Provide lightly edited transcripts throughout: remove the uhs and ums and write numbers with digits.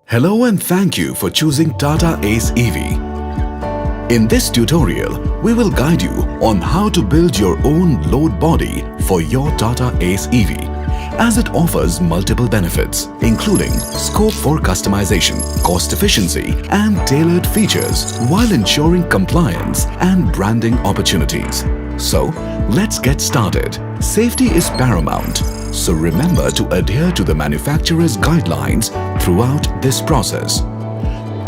Hello and thank you for choosing Tata Ace EV. In this tutorial, we will guide you on how to build your own load body for your Tata Ace EV, as it offers multiple benefits, including scope for customization, cost efficiency, and tailored features, while ensuring compliance and branding opportunities. So, let's get started. Safety is paramount, so remember to adhere to the manufacturer's guidelines throughout this process.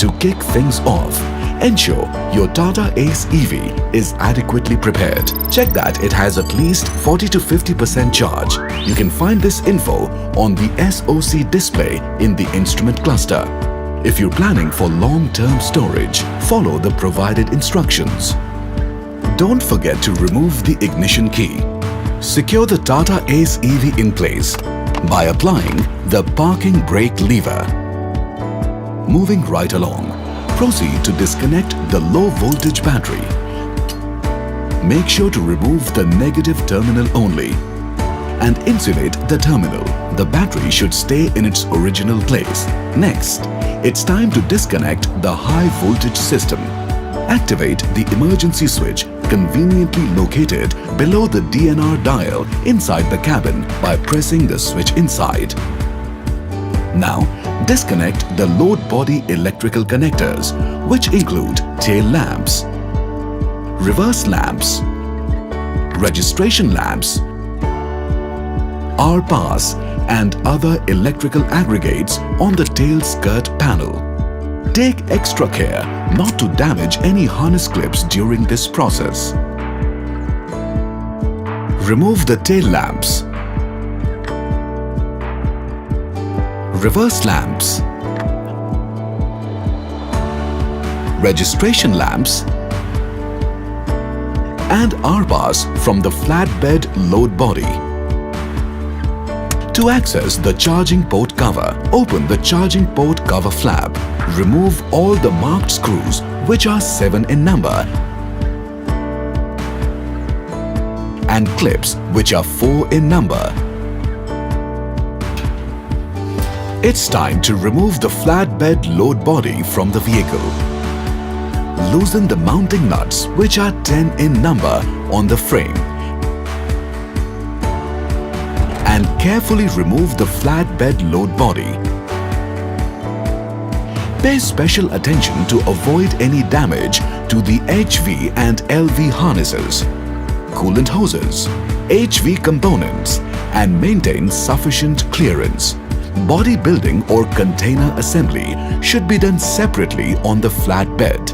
To kick things off, ensure your Tata Ace EV is adequately prepared. Check that it has at least 40 to 50% charge. You can find this info on the SOC display in the instrument cluster. If you're planning for long-term storage, follow the provided instructions. Don't forget to remove the ignition key. Secure the Tata Ace EV in place by applying the parking brake lever. Moving right along, proceed to disconnect the low voltage battery. Make sure to remove the negative terminal only and insulate the terminal. The battery should stay in its original place. Next, it's time to disconnect the high voltage system. Activate the emergency switch conveniently located below the DNR dial inside the cabin by pressing the switch inside. Now, disconnect the load body electrical connectors, which include tail lamps, reverse lamps, registration lamps, R-pass and other electrical aggregates on the tail skirt panel. Take extra care not to damage any harness clips during this process. Remove the tail lamps, reverse lamps, registration lamps and R-pass from the flatbed load body. To access the charging port cover, open the charging port cover flap. Remove all the marked screws, which are 7 in number, and clips, which are 4 in number. It's time to remove the flatbed load body from the vehicle. Loosen the mounting nuts, which are 10 in number, on the frame, and carefully remove the flatbed load body. Pay special attention to avoid any damage to the HV and LV harnesses, coolant hoses, HV components, and maintain sufficient clearance. Body building or container assembly should be done separately on the flatbed.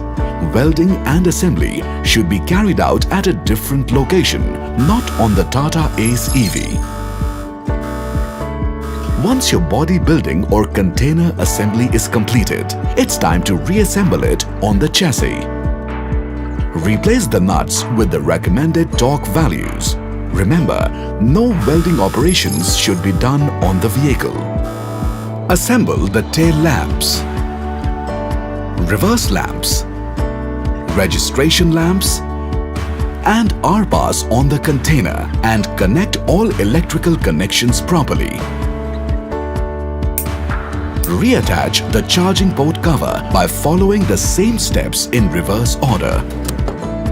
Welding and assembly should be carried out at a different location, not on the Tata Ace EV. Once your body building or container assembly is completed, it's time to reassemble it on the chassis. Replace the nuts with the recommended torque values. Remember, no welding operations should be done on the vehicle. Assemble the tail lamps, reverse lamps, registration lamps, and R-pass on the container and connect all electrical connections properly. Reattach the charging port cover by following the same steps in reverse order.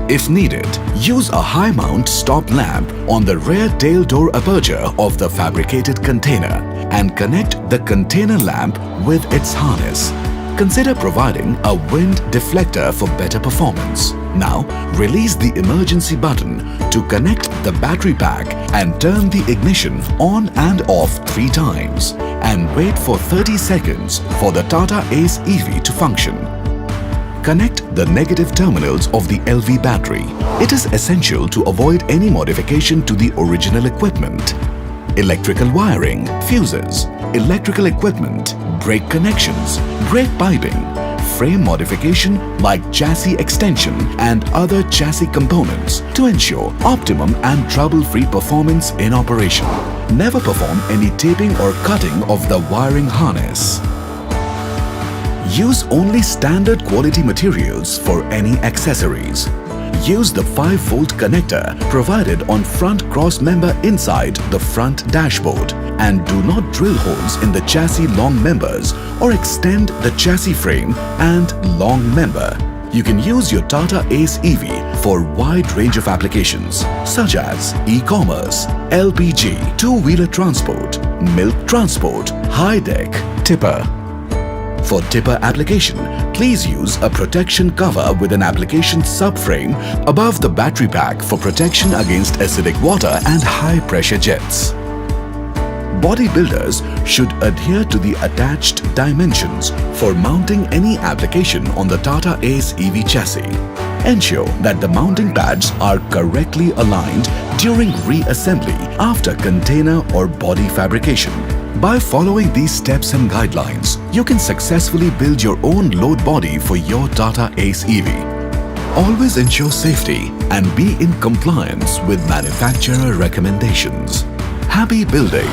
If needed, use a high mount stop lamp on the rear tail door aperture of the fabricated container and connect the container lamp with its harness. Consider providing a wind deflector for better performance. Now, release the emergency button to connect the battery pack and turn the ignition on and off 3 times and wait for 30 seconds for the Tata Ace EV to function. Connect the negative terminals of the LV battery. It is essential to avoid any modification to the original equipment. Electrical wiring, fuses, electrical equipment, brake connections, brake piping, frame modification like chassis extension and other chassis components to ensure optimum and trouble-free performance in operation. Never perform any taping or cutting of the wiring harness. Use only standard quality materials for any accessories. Use the 5-volt connector provided on front cross member inside the front dashboard and do not drill holes in the chassis long members or extend the chassis frame and long member. You can use your Tata Ace EV for a wide range of applications such as e-commerce, LPG, two-wheeler transport, milk transport, high-deck, tipper. For tipper application, please use a protection cover with an application subframe above the battery pack for protection against acidic water and high-pressure jets. Bodybuilders should adhere to the attached dimensions for mounting any application on the Tata Ace EV chassis. Ensure that the mounting pads are correctly aligned during reassembly after container or body fabrication. By following these steps and guidelines, you can successfully build your own load body for your Tata Ace EV. Always ensure safety and be in compliance with manufacturer recommendations. Happy building!